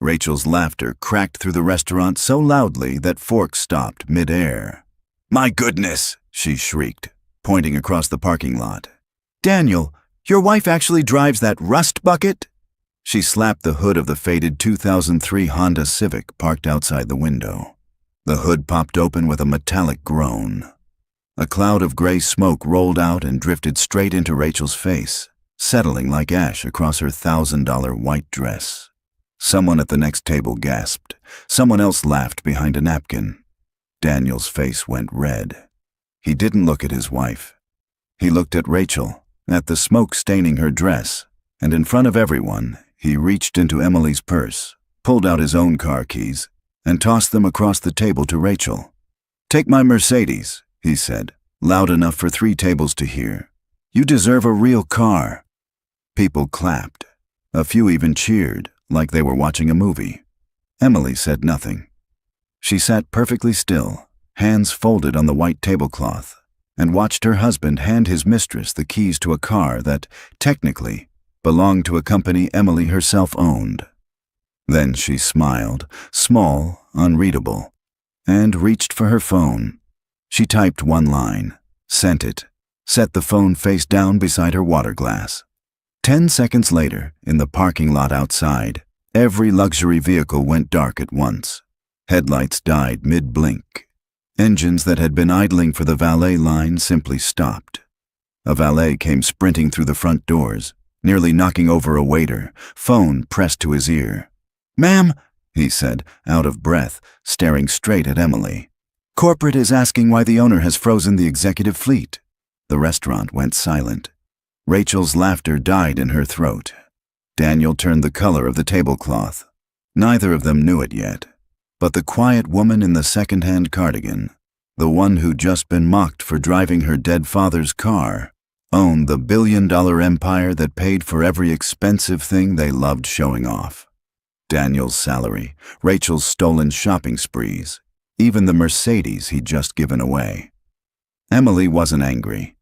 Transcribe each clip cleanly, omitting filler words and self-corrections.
Rachel's laughter cracked through the restaurant so loudly that forks stopped mid-air. "My goodness!" she shrieked, pointing across the parking lot. "Daniel, your wife actually drives that rust bucket?" She slapped the hood of the faded 2003 Honda Civic parked outside the window. The hood popped open with a metallic groan. A cloud of gray smoke rolled out and drifted straight into Rachel's face, settling like ash across her $1,000 white dress. Someone at the next table gasped. Someone else laughed behind a napkin. Daniel's face went red. He didn't look at his wife. He looked at Rachel, at the smoke staining her dress, and in front of everyone, he reached into Emily's purse, pulled out his own car keys, and tossed them across the table to Rachel. "Take my Mercedes," he said, loud enough for 3 tables to hear. "You deserve a real car." People clapped. A few even cheered, like they were watching a movie. Emily said nothing. She sat perfectly still, hands folded on the white tablecloth, and watched her husband hand his mistress the keys to a car that, technically, belonged to a company Emily herself owned. Then she smiled, small, unreadable, and reached for her phone. She typed one line, sent it, set the phone face down beside her water glass. 10 seconds later, in the parking lot outside, every luxury vehicle went dark at once. Headlights died mid-blink. Engines that had been idling for the valet line simply stopped. A valet came sprinting through the front doors, nearly knocking over a waiter, phone pressed to his ear. "Ma'am," he said, out of breath, staring straight at Emily. "Corporate is asking why the owner has frozen the executive fleet." The restaurant went silent. Rachel's laughter died in her throat. Daniel turned the color of the tablecloth. Neither of them knew it yet. But the quiet woman in the second-hand cardigan, the one who'd just been mocked for driving her dead father's car, owned the billion-dollar empire that paid for every expensive thing they loved showing off. Daniel's salary, Rachel's stolen shopping sprees, even the Mercedes he'd just given away. Emily wasn't angry.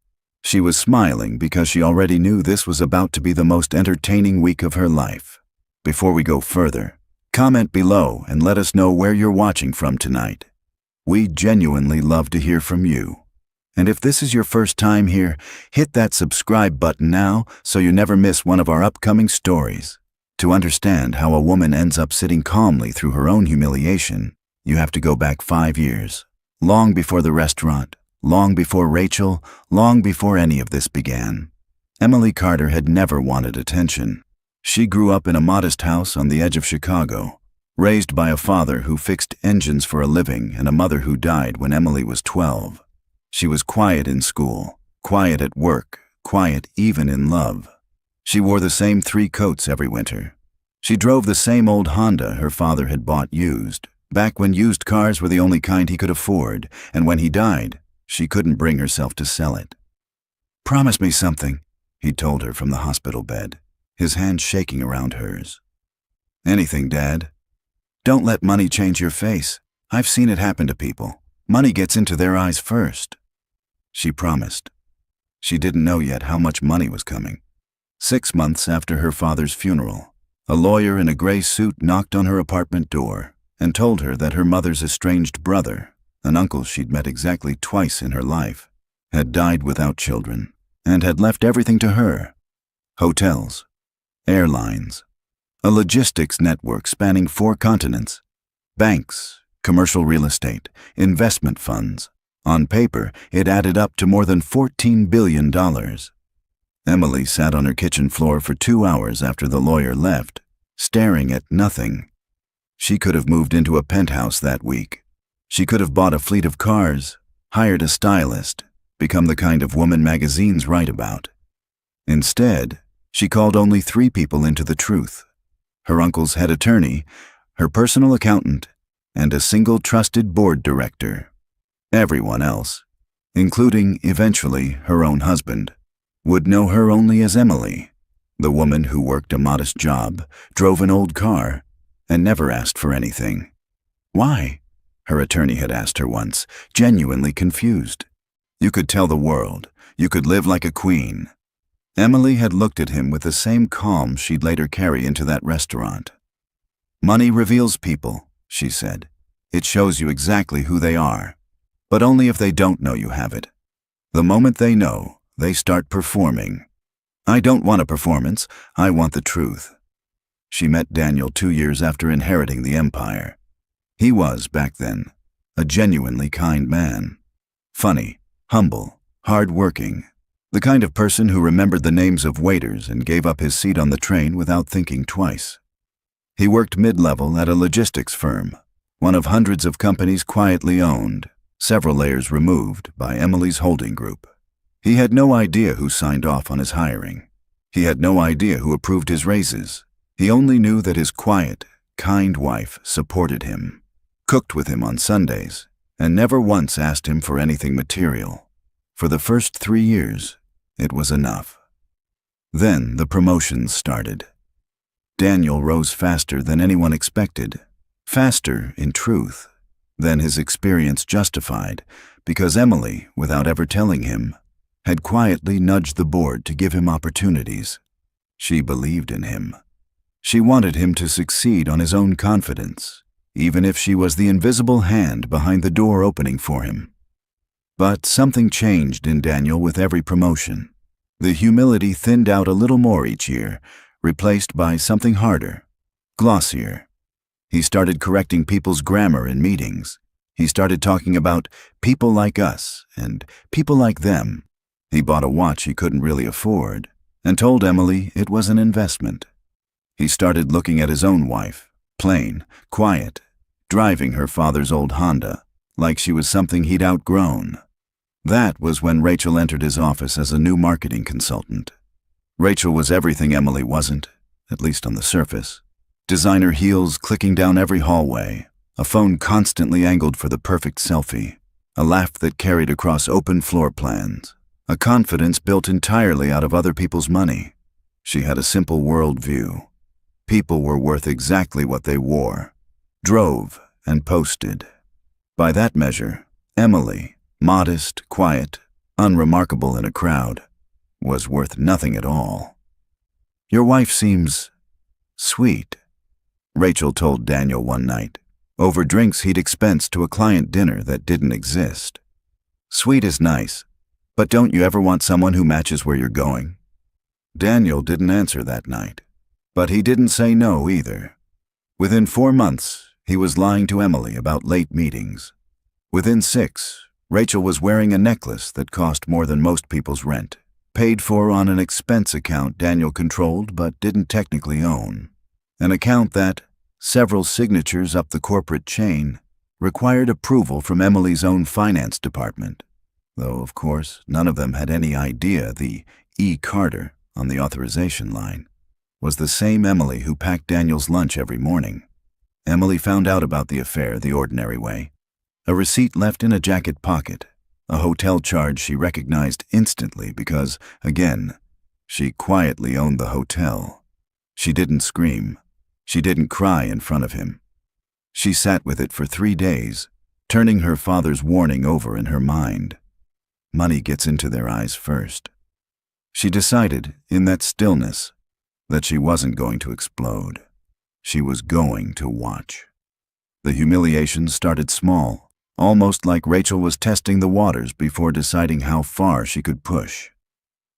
She was smiling because she already knew this was about to be the most entertaining week of her life. Before we go further, comment below and let us know where you're watching from tonight. We genuinely love to hear from you. And if this is your first time here, hit that subscribe button now so you never miss one of our upcoming stories. To understand how a woman ends up sitting calmly through her own humiliation, you have to go back 5 years. Long before the restaurant, long before Rachel, long before any of this began. Emily Carter had never wanted attention. She grew up in a modest house on the edge of Chicago, raised by a father who fixed engines for a living and a mother who died when Emily was 12. She was quiet in school, quiet at work, quiet even in love. She wore the same 3 coats every winter. She drove the same old Honda her father had bought used, back when used cars were the only kind he could afford, and when he died, she couldn't bring herself to sell it. "Promise me something," he told her from the hospital bed, his hand shaking around hers. "Anything, Dad. Don't let money change your face. I've seen it happen to people. Money gets into their eyes first." She promised. She didn't know yet how much money was coming. 6 months after her father's funeral, a lawyer in a gray suit knocked on her apartment door and told her that her mother's estranged brother, an uncle she'd met exactly twice in her life, had died without children and had left everything to her: hotels, airlines, a logistics network spanning 4 continents, banks, commercial real estate, investment funds. On paper, it added up to more than $14 billion. Emily sat on her kitchen floor for 2 hours after the lawyer left, staring at nothing. She could have moved into a penthouse that week. She could have bought a fleet of cars, hired a stylist, become the kind of woman magazines write about. Instead, she called only 3 people into the truth: her uncle's head attorney, her personal accountant, and a single trusted board director. Everyone else, including, eventually, her own husband, would know her only as Emily, the woman who worked a modest job, drove an old car, and never asked for anything. Why? Her attorney had asked her once, genuinely confused. You could tell the world. You could live like a queen. Emily had looked at him with the same calm she'd later carry into that restaurant. Money reveals people, she said. It shows you exactly who they are, but only if they don't know you have it. The moment they know, they start performing. I don't want a performance, I want the truth. She met Daniel 2 years after inheriting the empire. He was, back then, a genuinely kind man. Funny, humble, hard-working, the kind of person who remembered the names of waiters and gave up his seat on the train without thinking twice. He worked mid-level at a logistics firm, one of hundreds of companies quietly owned, several layers removed, by Emily's holding group. He had no idea who signed off on his hiring. He had no idea who approved his raises. He only knew that his quiet, kind wife supported him, cooked with him on Sundays, and never once asked him for anything material. For the first 3 years, it was enough. Then the promotions started. Daniel rose faster than anyone expected, faster, in truth, than his experience justified, because Emily, without ever telling him, had quietly nudged the board to give him opportunities. She believed in him. She wanted him to succeed on his own confidence, even if she was the invisible hand behind the door opening for him. But something changed in Daniel with every promotion. The humility thinned out a little more each year, replaced by something harder, glossier. He started correcting people's grammar in meetings. He started talking about people like us and people like them. He bought a watch he couldn't really afford and told Emily it was an investment. He started looking at his own wife, plain, quiet, driving her father's old Honda, like she was something he'd outgrown. That was when Rachel entered his office as a new marketing consultant. Rachel was everything Emily wasn't, at least on the surface. Designer heels clicking down every hallway, a phone constantly angled for the perfect selfie, a laugh that carried across open floor plans, a confidence built entirely out of other people's money. She had a simple worldview. People were worth exactly what they wore, drove, and posted. By that measure, Emily, modest, quiet, unremarkable in a crowd, was worth nothing at all. "Your wife seems sweet," Rachel told Daniel one night, over drinks he'd expensed to a client dinner that didn't exist. "Sweet is nice, but don't you ever want someone who matches where you're going?" Daniel didn't answer that night, but he didn't say no either. Within 4 months, he was lying to Emily about late meetings. Within 6, Rachel was wearing a necklace that cost more than most people's rent, paid for on an expense account Daniel controlled but didn't technically own. An account that, several signatures up the corporate chain, required approval from Emily's own finance department, though, of course, none of them had any idea the E. Carter on the authorization line was the same Emily who packed Daniel's lunch every morning. Emily found out about the affair the ordinary way. A receipt left in a jacket pocket, a hotel charge she recognized instantly because, again, she quietly owned the hotel. She didn't scream. She didn't cry in front of him. She sat with it for 3 days, turning her father's warning over in her mind. Money gets into their eyes first. She decided, in that stillness, that she wasn't going to explode. She was going to watch. The humiliation started small, almost like Rachel was testing the waters before deciding how far she could push.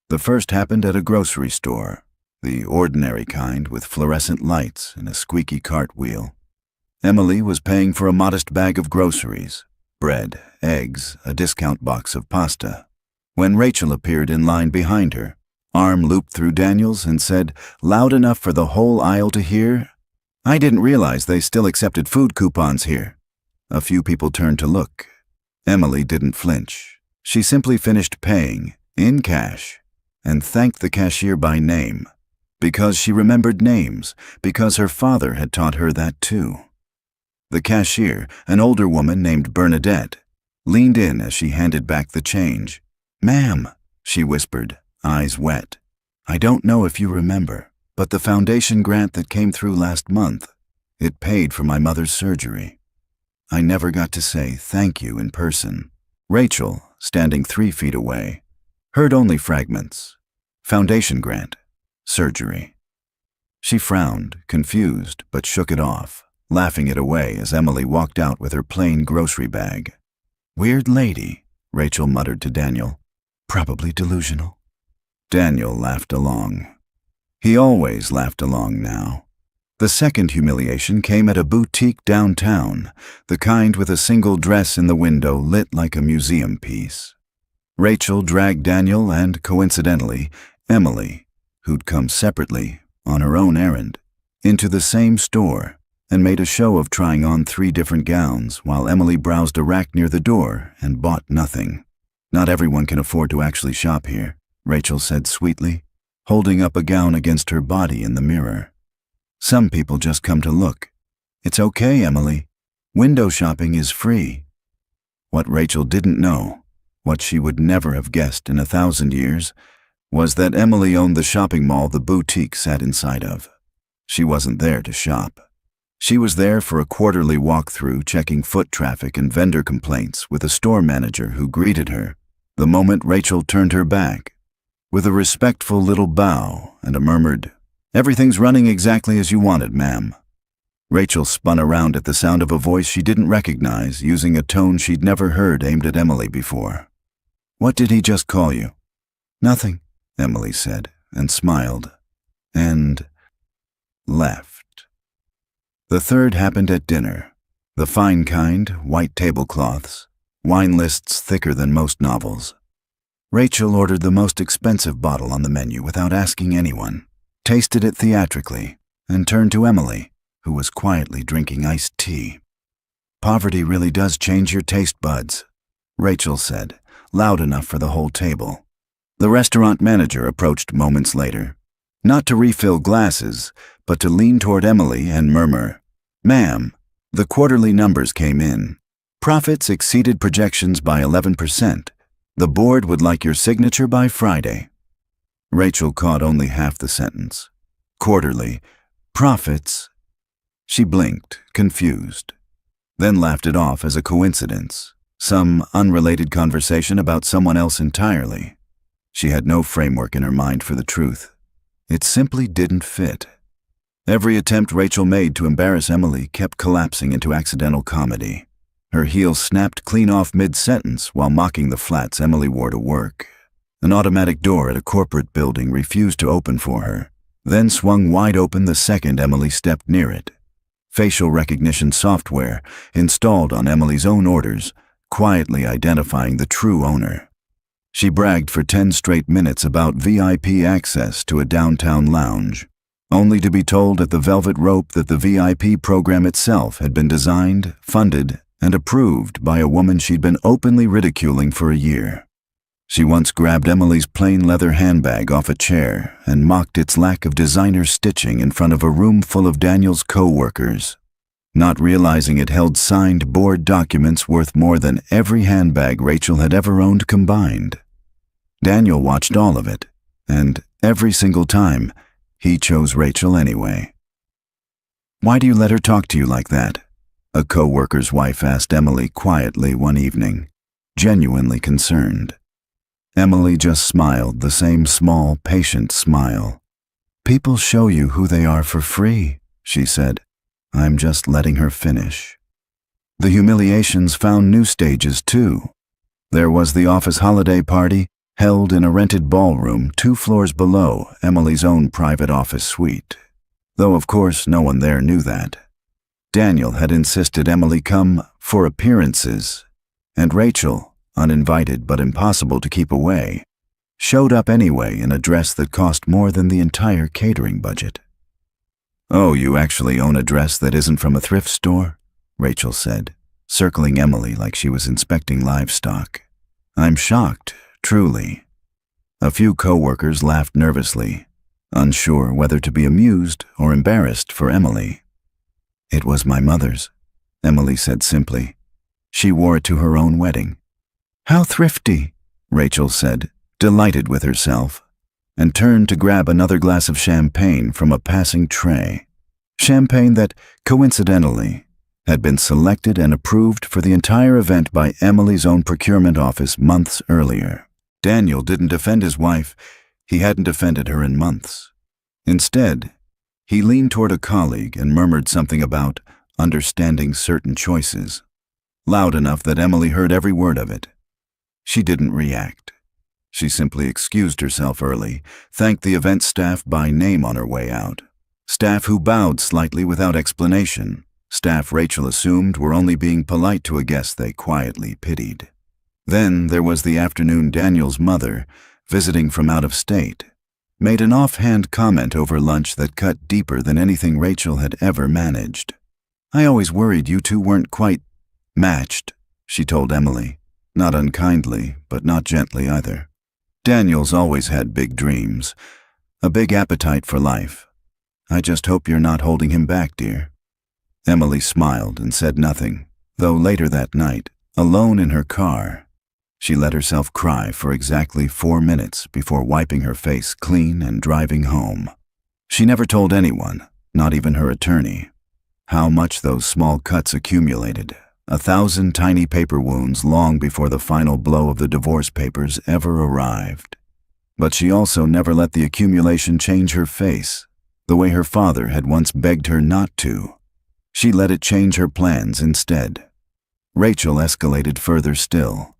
The first happened at a grocery store, the ordinary kind with fluorescent lights and a squeaky cart wheel. Emily was paying for a modest bag of groceries, bread, eggs, a discount box of pasta, when Rachel appeared in line behind her, arm looped through Daniel's, and said, loud enough for the whole aisle to hear, "I didn't realize they still accepted food coupons here." A few people turned to look. Emily didn't flinch. She simply finished paying, in cash, and thanked the cashier by name, because she remembered names, because her father had taught her that too. The cashier, an older woman named Bernadette, leaned in as she handed back the change. "Ma'am," she whispered, eyes wet, "I don't know if you remember, but the foundation grant that came through last month, it paid for my mother's surgery." I never got to say thank you in person. Rachel, standing 3 feet away, heard only fragments. Foundation grant. Surgery. She frowned, confused, but shook it off, laughing it away as Emily walked out with her plain grocery bag. "Weird lady," Rachel muttered to Daniel. "Probably delusional." Daniel laughed along. He always laughed along now. The second humiliation came at a boutique downtown, the kind with a single dress in the window lit like a museum piece. Rachel dragged Daniel and, coincidentally, Emily, who'd come separately, on her own errand, into the same store and made a show of trying on 3 different gowns while Emily browsed a rack near the door and bought nothing. "Not everyone can afford to actually shop here," Rachel said sweetly, holding up a gown against her body in the mirror. "Some people just come to look. It's okay, Emily. Window shopping is free." What Rachel didn't know, what she would never have guessed in 1,000 years, was that Emily owned the shopping mall the boutique sat inside of. She wasn't there to shop. She was there for a quarterly walkthrough, checking foot traffic and vendor complaints with a store manager who greeted her the moment Rachel turned her back, with a respectful little bow and a murmured, "Everything's running exactly as you wanted, ma'am." Rachel spun around at the sound of a voice she didn't recognize, using a tone she'd never heard aimed at Emily before. "What did he just call you?" "Nothing," Emily said, and smiled, and left. The third happened at dinner. The fine kind, white tablecloths, wine lists thicker than most novels. Rachel ordered the most expensive bottle on the menu without asking anyone, tasted it theatrically, and turned to Emily, who was quietly drinking iced tea. "Poverty really does change your taste buds," Rachel said, loud enough for the whole table. The restaurant manager approached moments later, not to refill glasses, but to lean toward Emily and murmur, "Ma'am, the quarterly numbers came in. Profits exceeded projections by 11%. The board would like your signature by Friday." Rachel caught only half the sentence. "Quarterly. Profits." She blinked, confused, then laughed it off as a coincidence, some unrelated conversation about someone else entirely. She had no framework in her mind for the truth. It simply didn't fit. Every attempt Rachel made to embarrass Emily kept collapsing into accidental comedy. Her heels snapped clean off mid-sentence while mocking the flats Emily wore to work. An automatic door at a corporate building refused to open for her, then swung wide open the second Emily stepped near it. Facial recognition software, installed on Emily's own orders, quietly identifying the true owner. She bragged for 10 straight minutes about VIP access to a downtown lounge, only to be told at the velvet rope that the VIP program itself had been designed, funded, and approved by a woman she'd been openly ridiculing for a year. She once grabbed Emily's plain leather handbag off a chair and mocked its lack of designer stitching in front of a room full of Daniel's co-workers, not realizing it held signed board documents worth more than every handbag Rachel had ever owned combined. Daniel watched all of it, and every single time, he chose Rachel anyway. "Why do you let her talk to you like that?" a co-worker's wife asked Emily quietly one evening, genuinely concerned. Emily just smiled, the same small, patient smile. "People show you who they are for free," she said. I'm just letting her finish. The humiliations found new stages, too. There was the office holiday party, held in a rented ballroom 2 floors below Emily's own private office suite, though of course no one there knew that. Daniel had insisted Emily come for appearances, and Rachel, uninvited but impossible to keep away, showed up anyway in a dress that cost more than the entire catering budget. "Oh, you actually own a dress that isn't from a thrift store?" Rachel said, circling Emily like she was inspecting livestock. "I'm shocked, truly." A few co-workers laughed nervously, unsure whether to be amused or embarrassed for Emily. "It was my mother's," Emily said simply. "She wore it to her own wedding." "How thrifty," Rachel said, delighted with herself, and turned to grab another glass of champagne from a passing tray. Champagne that, coincidentally, had been selected and approved for the entire event by Emily's own procurement office months earlier. Daniel didn't defend his wife. He hadn't defended her in months. Instead, He leaned toward a colleague and murmured something about understanding certain choices, loud enough that Emily heard every word of it. She didn't react. She simply excused herself early, thanked the event staff by name on her way out. Staff who bowed slightly without explanation. Staff Rachel assumed were only being polite to a guest they quietly pitied. Then there was the afternoon Daniel's mother, visiting from out of state, made an offhand comment over lunch that cut deeper than anything Rachel had ever managed. "I always worried you two weren't quite matched," she told Emily, not unkindly, but not gently either. "Daniel's always had big dreams, a big appetite for life. I just hope you're not holding him back, dear." Emily smiled and said nothing, though later that night, alone in her car, she let herself cry for exactly 4 minutes before wiping her face clean and driving home. She never told anyone, not even her attorney, how much those small cuts accumulated, 1,000 tiny paper wounds long before the final blow of the divorce papers ever arrived. But she also never let the accumulation change her face, the way her father had once begged her not to. She let it change her plans instead. Rachel escalated further still.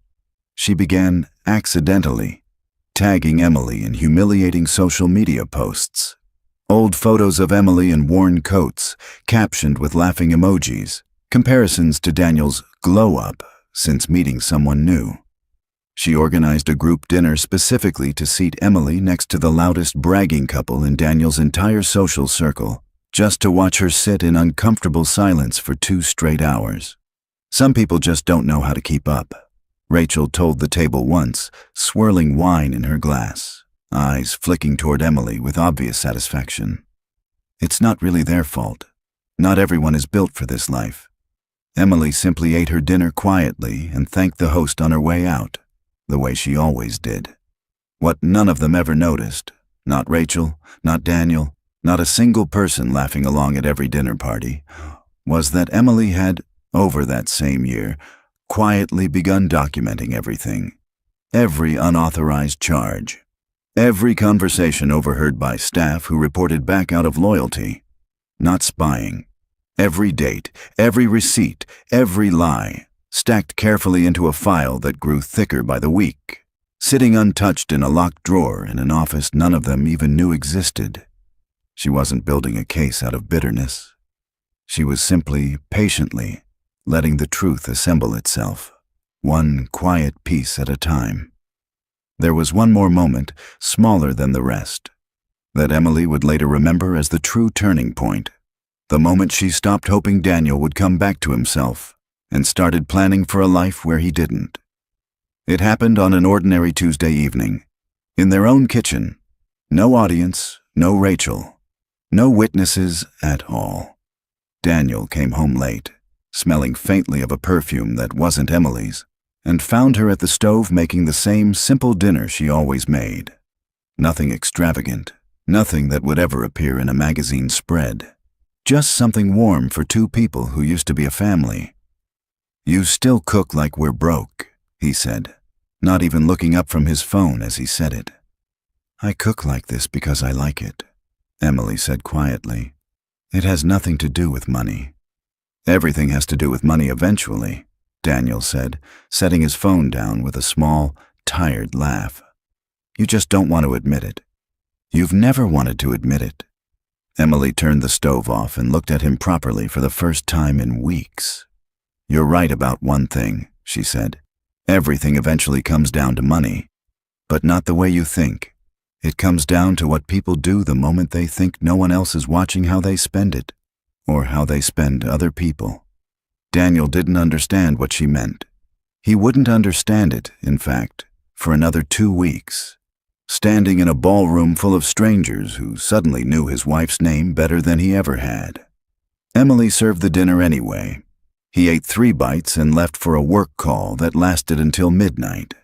She began, accidentally, tagging Emily in humiliating social media posts. Old photos of Emily in worn coats, captioned with laughing emojis, comparisons to Daniel's glow-up since meeting someone new. She organized a group dinner specifically to seat Emily next to the loudest bragging couple in Daniel's entire social circle, just to watch her sit in uncomfortable silence for 2 straight hours. "Some people just don't know how to keep up," Rachel told the table once, swirling wine in her glass, eyes flicking toward Emily with obvious satisfaction. "It's not really their fault. Not everyone is built for this life." Emily simply ate her dinner quietly and thanked the host on her way out, the way she always did. What none of them ever noticed, not Rachel, not Daniel, not a single person laughing along at every dinner party, was that Emily had, over that same year, quietly begun documenting everything. Every unauthorized charge. Every conversation overheard by staff who reported back out of loyalty. Not spying. Every date, every receipt, every lie, stacked carefully into a file that grew thicker by the week, sitting untouched in a locked drawer in an office none of them even knew existed. She wasn't building a case out of bitterness. She was simply, patiently, letting the truth assemble itself, one quiet piece at a time. There was one more moment, smaller than the rest, that Emily would later remember as the true turning point, the moment she stopped hoping Daniel would come back to himself and started planning for a life where he didn't. It happened on an ordinary Tuesday evening, in their own kitchen. No audience, no Rachel, no witnesses at all. Daniel came home late, smelling faintly of a perfume that wasn't Emily's, and found her at the stove making the same simple dinner she always made. Nothing extravagant, nothing that would ever appear in a magazine spread. Just something warm for 2 people who used to be a family. "You still cook like we're broke," he said, not even looking up from his phone as he said it. "I cook like this because I like it," Emily said quietly. "It has nothing to do with money." "Everything has to do with money eventually," Daniel said, setting his phone down with a small, tired laugh. "You just don't want to admit it. You've never wanted to admit it." Emily turned the stove off and looked at him properly for the first time in weeks. "You're right about one thing," she said. "Everything eventually comes down to money. But not the way you think. It comes down to what people do the moment they think no one else is watching how they spend it, or how they spend other people." Daniel didn't understand what she meant. He wouldn't understand it, in fact, for another 2 weeks. Standing in a ballroom full of strangers who suddenly knew his wife's name better than he ever had. Emily served the dinner anyway. He ate 3 bites and left for a work call that lasted until midnight.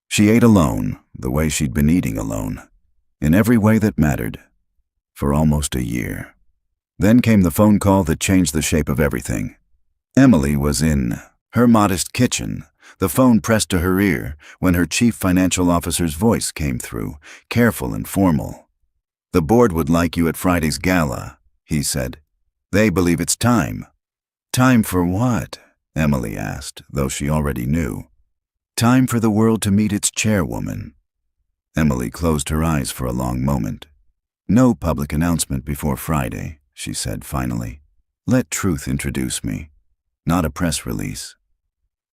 She ate alone, the way she'd been eating alone, in every way that mattered, for almost a year. Then came the phone call that changed the shape of everything. Emily was in her modest kitchen, the phone pressed to her ear when her chief financial officer's voice came through, careful and formal. "The board would like you at Friday's gala," he said. "They believe it's time." "Time for what?" Emily asked, though she already knew. "Time for the world to meet its chairwoman." Emily closed her eyes for a long moment. "No public announcement before Friday," she said finally. "Let truth introduce me, not a press release."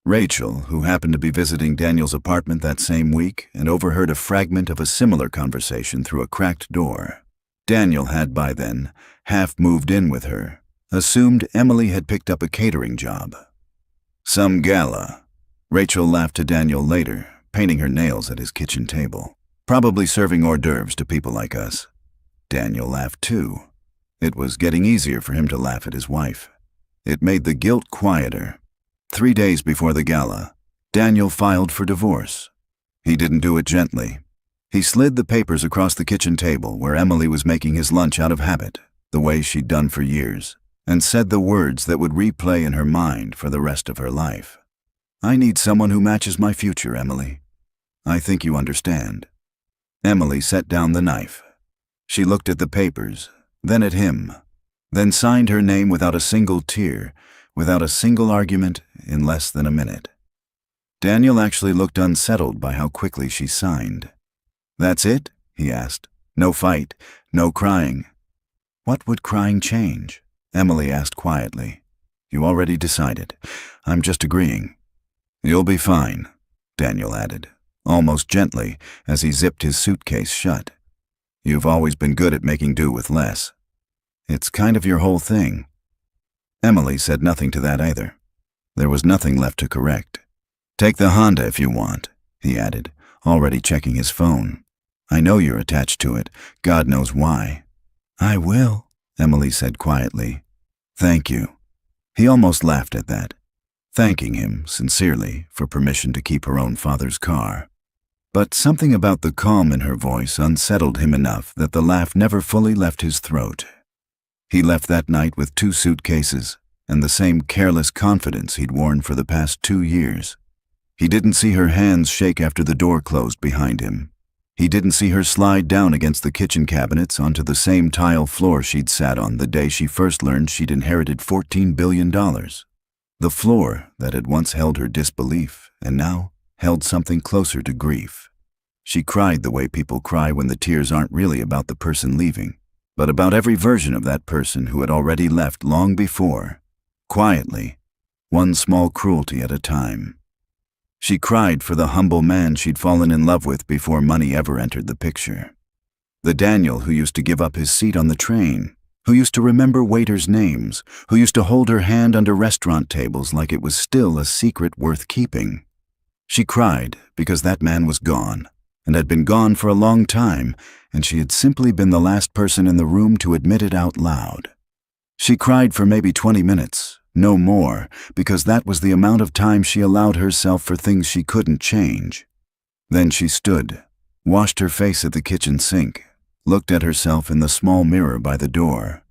Rachel, who happened to be visiting Daniel's apartment that same week and overheard a fragment of a similar conversation through a cracked door. Daniel had by then half moved in with her, assumed Emily had picked up a catering job. "Some gala." Rachel laughed to Daniel later, painting her nails at his kitchen table. "Probably serving hors d'oeuvres to people like us." Daniel laughed too. It was getting easier for him to laugh at his wife. It made the guilt quieter. 3 days before the gala, Daniel filed for divorce. He didn't do it gently. He slid the papers across the kitchen table where Emily was making his lunch out of habit, the way she'd done for years, and said the words that would replay in her mind for the rest of her life. "I need someone who matches my future, Emily. I think you understand." Emily set down the knife. She looked at the papers, then at him, then signed her name without a single tear, without a single argument, in less than a minute. Daniel actually looked unsettled by how quickly she signed. "That's it?" he asked. "No fight, no crying." "What would crying change?" Emily asked quietly. "You already decided. I'm just agreeing." "You'll be fine," Daniel added, almost gently, as he zipped his suitcase shut. "You've always been good at making do with less. It's kind of your whole thing." Emily said nothing to that either. There was nothing left to correct. "Take the Honda if you want," he added, already checking his phone. "I know you're attached to it. God knows why." "I will," Emily said quietly. "Thank you." He almost laughed at that, thanking him sincerely for permission to keep her own father's car. But something about the calm in her voice unsettled him enough that the laugh never fully left his throat. He left that night with 2 suitcases and the same careless confidence he'd worn for the past 2 years. He didn't see her hands shake after the door closed behind him. He didn't see her slide down against the kitchen cabinets onto the same tile floor she'd sat on the day she first learned she'd inherited $14 billion. The floor that had once held her disbelief and now held something closer to grief. She cried the way people cry when the tears aren't really about the person leaving, but about every version of that person who had already left long before, quietly, one small cruelty at a time. She cried for the humble man she'd fallen in love with before money ever entered the picture. The Daniel who used to give up his seat on the train, who used to remember waiters' names, who used to hold her hand under restaurant tables like it was still a secret worth keeping. She cried because that man was gone, and had been gone for a long time, and she had simply been the last person in the room to admit it out loud. She cried for maybe 20 minutes, no more, because that was the amount of time she allowed herself for things she couldn't change. Then she stood, washed her face at the kitchen sink, looked at herself in the small mirror by the door,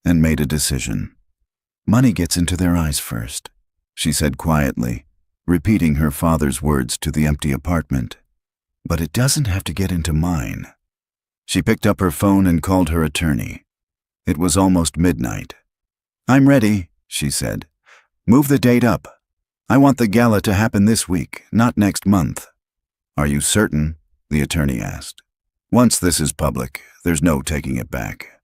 and made a decision. "Money gets into their eyes first," she said quietly, repeating her father's words to the empty apartment. "But it doesn't have to get into mine." She picked up her phone and called her attorney. It was almost midnight. "I'm ready," she said. "Move the date up. I want the gala to happen this week, not next month." "Are you certain?" the attorney asked. "Once this is public, there's no taking it back."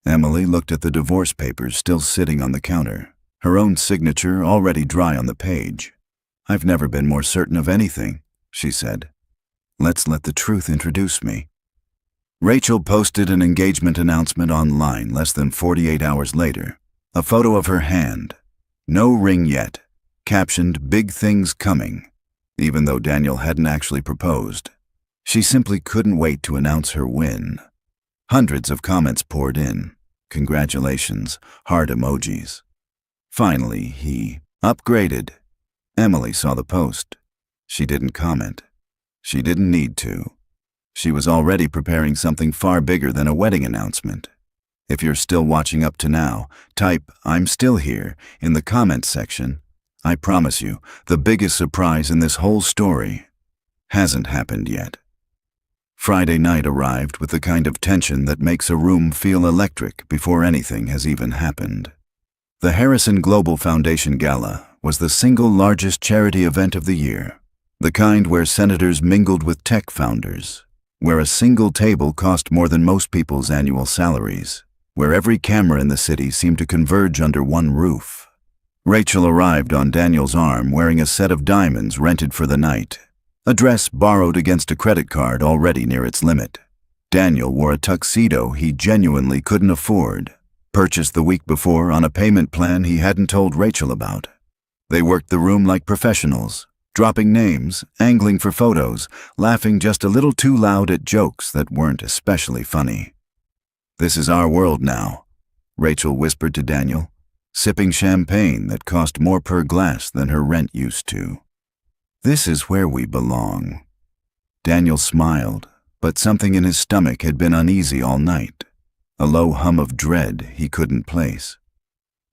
Emily looked at the divorce papers still sitting on the counter, her own signature already dry on the page. "I've never been more certain of anything," she said. "Let's let the truth introduce me." Rachel posted an engagement announcement online less than 48 hours later. A photo of her hand. No ring yet. Captioned, "Big things coming," even though Daniel hadn't actually proposed. She simply couldn't wait to announce her win. Hundreds of comments poured in. Congratulations, heart emojis. Finally, he upgraded. Emily saw the post. She didn't comment. She didn't need to. She was already preparing something far bigger than a wedding announcement. If you're still watching up to now, type "I'm still here" in the comments section. I promise you, the biggest surprise in this whole story hasn't happened yet. Friday night arrived with the kind of tension that makes a room feel electric before anything has even happened. The Harrison Global Foundation Gala was the single largest charity event of the year, the kind where senators mingled with tech founders, where a single table cost more than most people's annual salaries, where every camera in the city seemed to converge under one roof. Rachel arrived on Daniel's arm wearing a set of diamonds rented for the night, a dress borrowed against a credit card already near its limit. Daniel wore a tuxedo he genuinely couldn't afford, purchased the week before on a payment plan he hadn't told Rachel about. They worked the room like professionals, dropping names, angling for photos, laughing just a little too loud at jokes that weren't especially funny. "This is our world now," Rachel whispered to Daniel, sipping champagne that cost more per glass than her rent used to. "This is where we belong." Daniel smiled, but something in his stomach had been uneasy all night, a low hum of dread he couldn't place.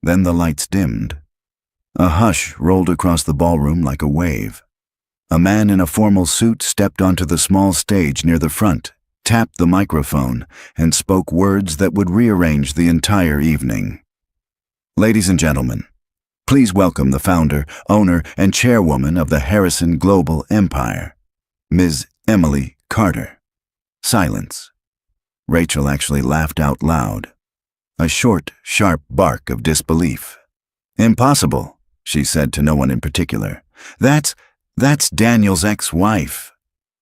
Then the lights dimmed. A hush rolled across the ballroom like a wave. A man in a formal suit stepped onto the small stage near the front, tapped the microphone, and spoke words that would rearrange the entire evening. "Ladies and gentlemen, please welcome the founder, owner, and chairwoman of the Harrison Global Empire, Ms. Emily Carter." Silence. Rachel actually laughed out loud. A short, sharp bark of disbelief. "Impossible," she said to no one in particular. That's Daniel's ex-wife."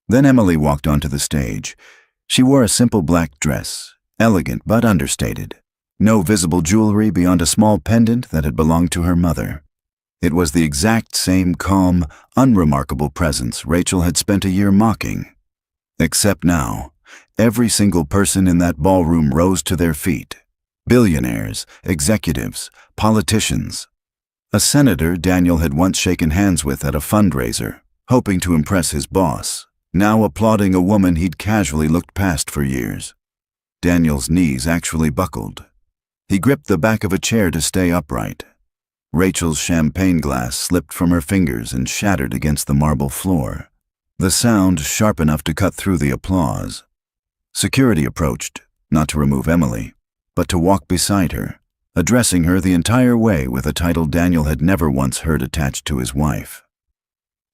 Then Emily walked onto the stage. She wore a simple black dress, elegant but understated. No visible jewelry beyond a small pendant that had belonged to her mother. It was the exact same calm, unremarkable presence Rachel had spent a year mocking. Except now, every single person in that ballroom rose to their feet. Billionaires, executives, politicians. A senator Daniel had once shaken hands with at a fundraiser, hoping to impress his boss, now applauding a woman he'd casually looked past for years. Daniel's knees actually buckled. He gripped the back of a chair to stay upright. Rachel's champagne glass slipped from her fingers and shattered against the marble floor, the sound sharp enough to cut through the applause. Security approached, not to remove Emily, but to walk beside her, addressing her the entire way with a title Daniel had never once heard attached to his wife.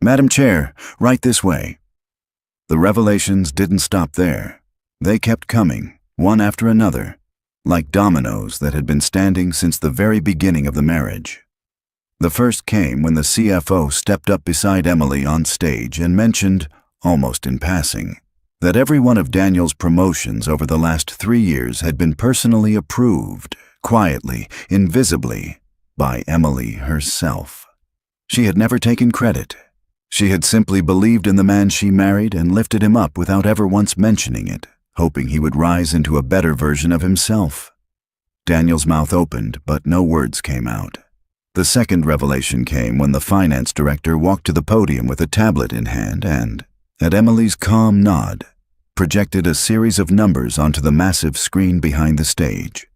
"Madam Chair, right this way." The revelations didn't stop there. They kept coming, one after another, like dominoes that had been standing since the very beginning of the marriage. The first came when the CFO stepped up beside Emily on stage and mentioned, almost in passing, that every one of Daniel's promotions over the last 3 years had been personally approved, quietly, invisibly, by Emily herself. She had never taken credit. She had simply believed in the man she married and lifted him up without ever once mentioning it, hoping he would rise into a better version of himself. Daniel's mouth opened, but no words came out. The second revelation came when the finance director walked to the podium with a tablet in hand and, at Emily's calm nod, projected a series of numbers onto the massive screen behind the stage.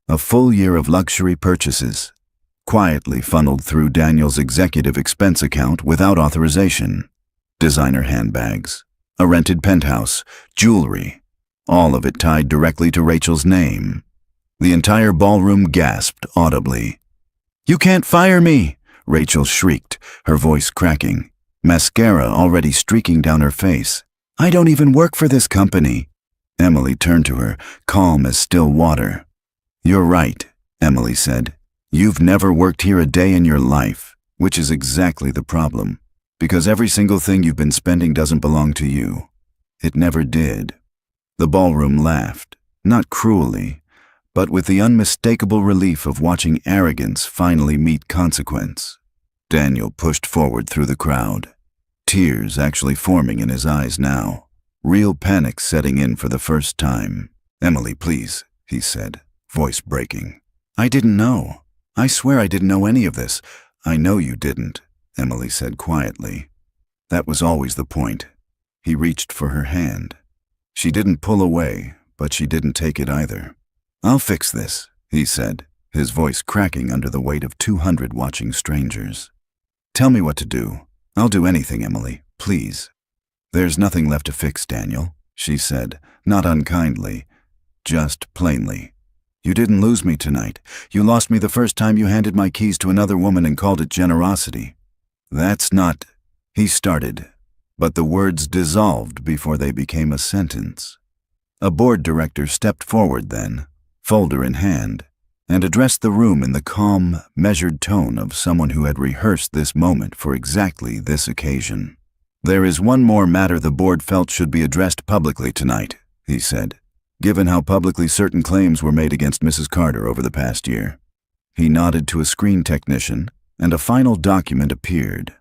A full year of luxury purchases, quietly funneled through Daniel's executive expense account without authorization. Designer handbags, a rented penthouse, jewelry, all of it tied directly to Rachel's name. The entire ballroom gasped audibly. "You can't fire me!" Rachel shrieked, her voice cracking, mascara already streaking down her face. "I don't even work for this company." Emily turned to her, calm as still water. "You're right," Emily said. "You've never worked here a day in your life, which is exactly the problem, because every single thing you've been spending doesn't belong to you. It never did." The ballroom laughed, not cruelly, but with the unmistakable relief of watching arrogance finally meet consequence. Daniel pushed forward through the crowd, tears actually forming in his eyes now, real panic setting in for the first time. "Emily, please," he said, voice breaking. "I didn't know. I swear I didn't know any of this." "I know you didn't," Emily said quietly. That was always the point. He reached for her hand. She didn't pull away, but she didn't take it either. "I'll fix this," he said, his voice cracking under the weight of 200 watching strangers. "Tell me what to do. I'll do anything, Emily, please." "There's nothing left to fix, Daniel," she said, not unkindly, just plainly. You didn't lose me tonight. You lost me the first time you handed my keys to another woman and called it generosity. That's not, he started, but the words dissolved before they became a sentence. A board director stepped forward then, folder in hand, and addressed the room in the calm, measured tone of someone who had rehearsed this moment for exactly this occasion. There is one more matter the board felt should be addressed publicly tonight, he said, given how publicly certain claims were made against Mrs. Carter over the past year. He nodded to a screen technician, and a final document appeared.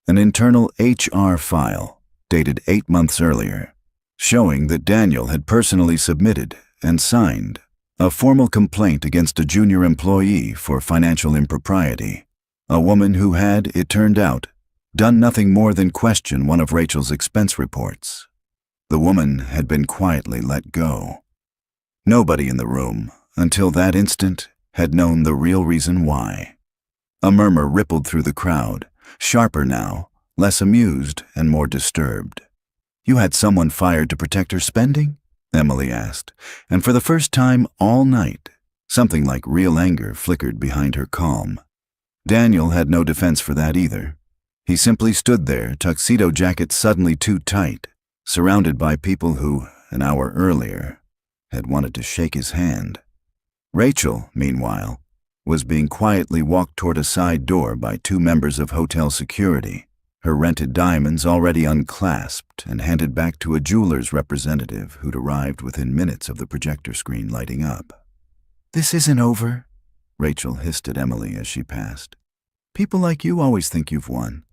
An internal HR file, dated 8 months earlier, showing that Daniel had personally submitted and signed a formal complaint against a junior employee for financial impropriety, a woman who had, it turned out, done nothing more than question one of Rachel's expense reports. The woman had been quietly let go. Nobody in the room, until that instant, had known the real reason why. A murmur rippled through the crowd, sharper now, less amused and more disturbed. You had someone fired to protect her spending? Emily asked, and for the first time all night, something like real anger flickered behind her calm. Daniel had no defense for that either. He simply stood there, tuxedo jacket suddenly too tight, surrounded by people who, an hour earlier, had wanted to shake his hand. Rachel, meanwhile, was being quietly walked toward a side door by 2 members of hotel security, her rented diamonds already unclasped and handed back to a jeweler's representative who'd arrived within minutes of the projector screen lighting up. "This isn't over," Rachel hissed at Emily as she passed. "People like you always think you've won.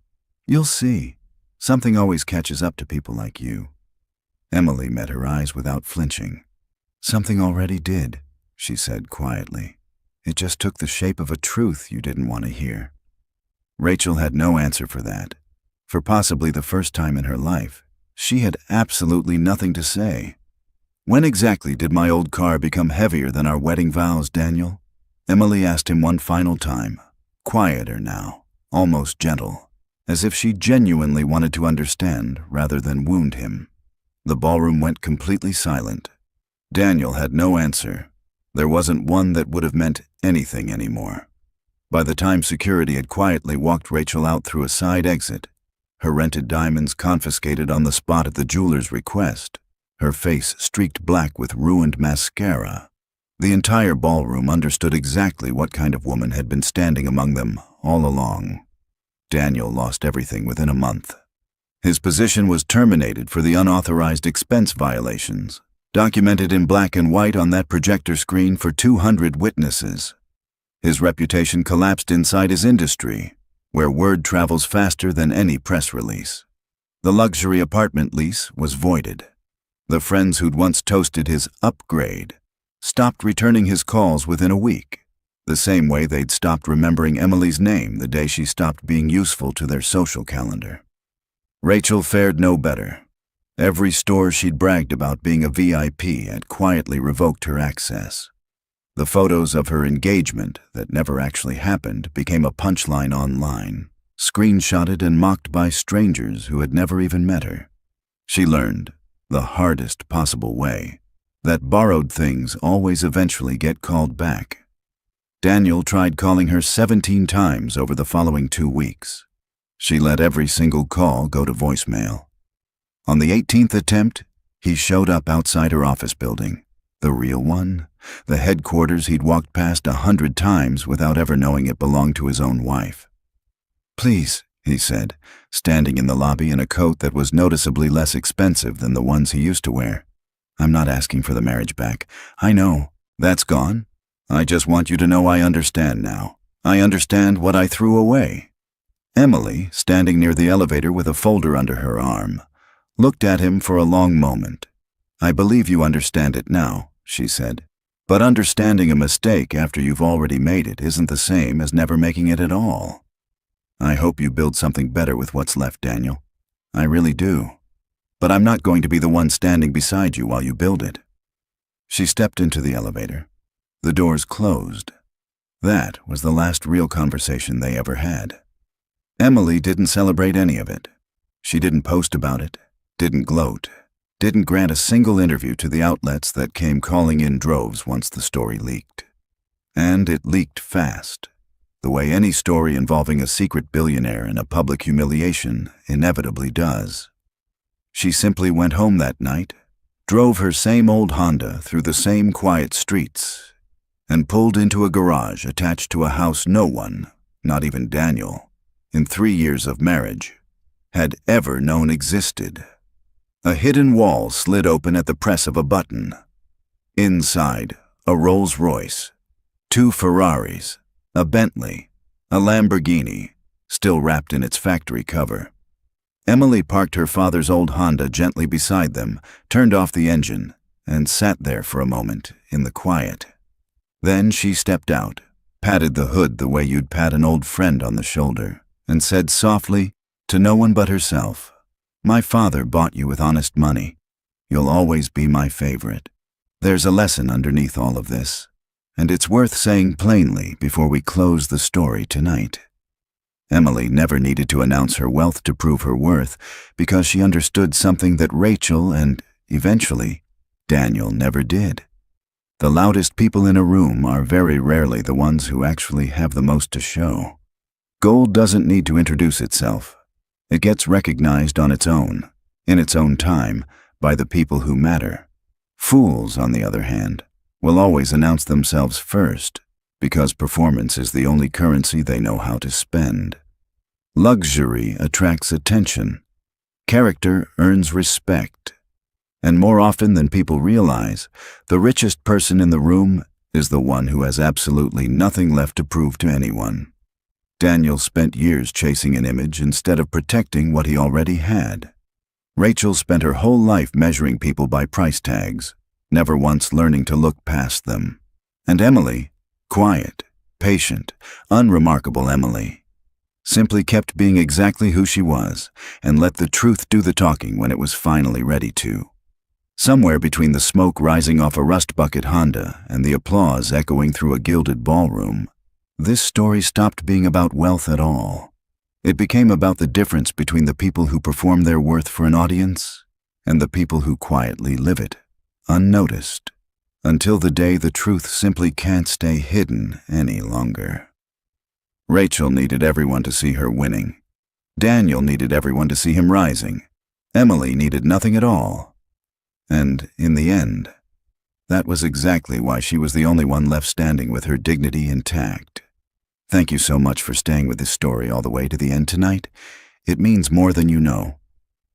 You'll see. Something always catches up to people like you." Emily met her eyes without flinching. "Something already did," she said quietly. "It just took the shape of a truth you didn't want to hear." Rachel had no answer for that. For possibly the first time in her life, she had absolutely nothing to say. "When exactly did my old car become heavier than our wedding vows, Daniel?" Emily asked him one final time, quieter now, almost gentle, as if she genuinely wanted to understand rather than wound him. The ballroom went completely silent. Daniel had no answer. There wasn't one that would have meant anything anymore. By the time security had quietly walked Rachel out through a side exit, her rented diamonds confiscated on the spot at the jeweler's request, her face streaked black with ruined mascara, the entire ballroom understood exactly what kind of woman had been standing among them all along. Daniel lost everything within a month. His position was terminated for the unauthorized expense violations, documented in black and white on that projector screen for 200 witnesses. His reputation collapsed inside his industry, where word travels faster than any press release. The luxury apartment lease was voided. The friends who'd once toasted his upgrade stopped returning his calls within a week, the same way they'd stopped remembering Emily's name the day she stopped being useful to their social calendar. Rachel fared no better. Every store she'd bragged about being a VIP had quietly revoked her access. The photos of her engagement that never actually happened became a punchline online, screenshotted and mocked by strangers who had never even met her. She learned, the hardest possible way, that borrowed things always eventually get called back. Daniel tried calling her 17 times over the following 2 weeks. She let every single call go to voicemail. On the 18th attempt, he showed up outside her office building, the real one, the headquarters he'd walked past 100 times without ever knowing it belonged to his own wife. "Please," he said, standing in the lobby in a coat that was noticeably less expensive than the ones he used to wear. "I'm not asking for the marriage back. I know. That's gone. I just want you to know I understand now. I understand what I threw away." Emily, standing near the elevator with a folder under her arm, looked at him for a long moment. "I believe you understand it now," she said. "But understanding a mistake after you've already made it isn't the same as never making it at all. I hope you build something better with what's left, Daniel. I really do. But I'm not going to be the one standing beside you while you build it." She stepped into the elevator. The doors closed. That was the last real conversation they ever had. Emily didn't celebrate any of it. She didn't post about it, didn't gloat, didn't grant a single interview to the outlets that came calling in droves once the story leaked. And it leaked fast, the way any story involving a secret billionaire and a public humiliation inevitably does. She simply went home that night, drove her same old Honda through the same quiet streets, and pulled into a garage attached to a house no one, not even Daniel, in 3 years of marriage, had ever known existed. A hidden wall slid open at the press of a button. Inside, a Rolls-Royce, 2 Ferraris, a Bentley, a Lamborghini, still wrapped in its factory cover. Emily parked her father's old Honda gently beside them, turned off the engine, and sat there for a moment in the quiet. Then she stepped out, patted the hood the way you'd pat an old friend on the shoulder, and said softly, to no one but herself, "My father bought you with honest money. You'll always be my favorite." There's a lesson underneath all of this, and it's worth saying plainly before we close the story tonight. Emily never needed to announce her wealth to prove her worth because she understood something that Rachel and, eventually, Daniel never did. The loudest people in a room are very rarely the ones who actually have the most to show. Gold doesn't need to introduce itself. It gets recognized on its own, in its own time, by the people who matter. Fools, on the other hand, will always announce themselves first, because performance is the only currency they know how to spend. Luxury attracts attention. Character earns respect. And more often than people realize, the richest person in the room is the one who has absolutely nothing left to prove to anyone. Daniel spent years chasing an image instead of protecting what he already had. Rachel spent her whole life measuring people by price tags, never once learning to look past them. And Emily, quiet, patient, unremarkable Emily, simply kept being exactly who she was and let the truth do the talking when it was finally ready to. Somewhere between the smoke rising off a rust bucket Honda and the applause echoing through a gilded ballroom, this story stopped being about wealth at all. It became about the difference between the people who perform their worth for an audience and the people who quietly live it, unnoticed, until the day the truth simply can't stay hidden any longer. Rachel needed everyone to see her winning. Daniel needed everyone to see him rising. Emily needed nothing at all. And, in the end, that was exactly why she was the only one left standing with her dignity intact. Thank you so much for staying with this story all the way to the end tonight. It means more than you know.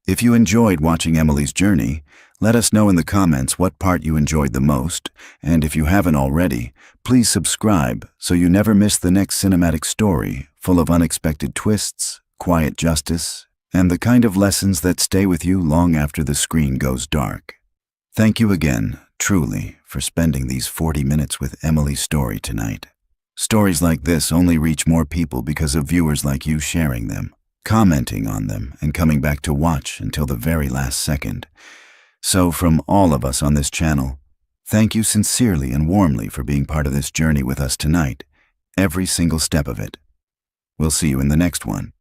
If you enjoyed watching Emily's journey, let us know in the comments what part you enjoyed the most, and if you haven't already, please subscribe so you never miss the next cinematic story full of unexpected twists, quiet justice, and the kind of lessons that stay with you long after the screen goes dark. Thank you again, truly, for spending these 40 minutes with Emily's story tonight. Stories like this only reach more people because of viewers like you sharing them, commenting on them, and coming back to watch until the very last second. So from all of us on this channel, thank you sincerely and warmly for being part of this journey with us tonight, every single step of it. We'll see you in the next one.